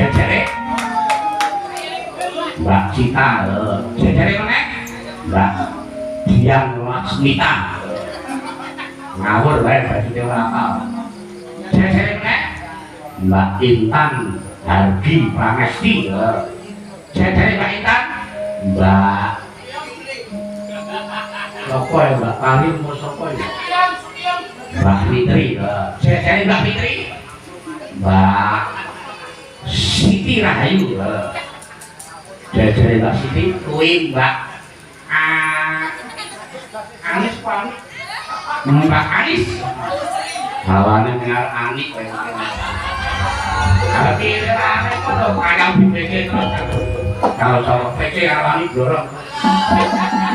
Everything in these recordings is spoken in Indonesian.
jejere Mbak Cita jejere mana Mbak Dian Laksmita ngawur wae berarti ora apal jejere mana Mbak Intan Hargi Pramesti jejere Mbak Intan Mbak sapa ya Mbak Kalim mau sapa ya Mbak Fitri jejere Mbak Fitri Mbak Siti Rahayu jejere Mbak Siti kuwi Mbak Anis Pak Mbak Anis hawane dengar Anik kowe kalau pirane kok kadang dipikir terus kalau soal PC arwani dorong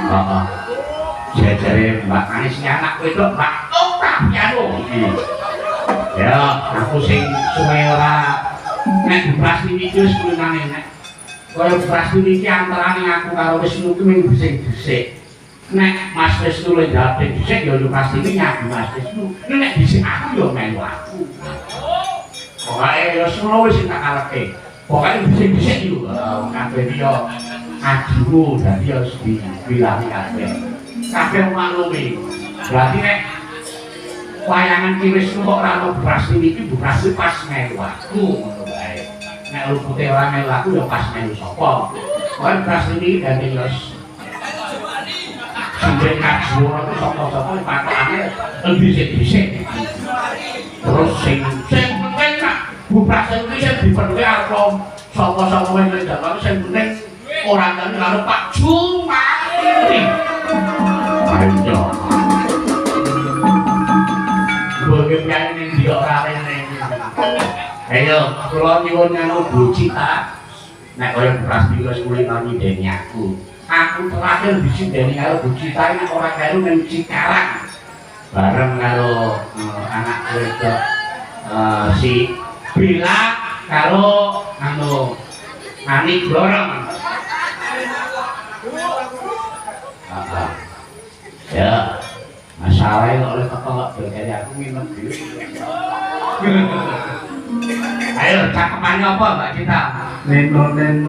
heeh jejere Mbak Anis anak kowe itu Mbak Oktaviano ya aku sing suwe ora nek Prastini iki wis kulitane nek kaya Prastini iki antarane aku karo Wisnu ki mung dhisik-dhisik nek Mas Wisnu le dadi dhisik ya yo Prastini nyabu Mas Wisnu nek dhisik aku yo melu aku pokoke yo semono wis tak karepke pokoke dhisik-dhisik yo kabeh yo aduh dadi yo dibilani kabeh maklumi berarti nek wayangan ki wis kok ora ono Prastini iki Prastini pas melu aku ngono wae nek lupute ora melu aku ya pas melu sapa kok Prastini ganti yo sampai kajuara itu sapa-sapa patokane dhisik-dhisik terus sing penting nak Bu Prastini iki sing dipenuhi arep sapa-sapa wae nek dalan sing penting ora kene karo Pak Jumari ayo bagaimana ning dia ora rene ayo kula nyuwun nganu Bu Cita nek kaya Prastini wis kulitane dene aku terakhir disindeni karo Bu Cita ini ora karo ning Cikarang bareng karo anak wedok si Bila karo anu Ani Glorong ya masalahnya kok oleh kepala berkali aku minum dulu ayo cakepannya apa Mbak Cita?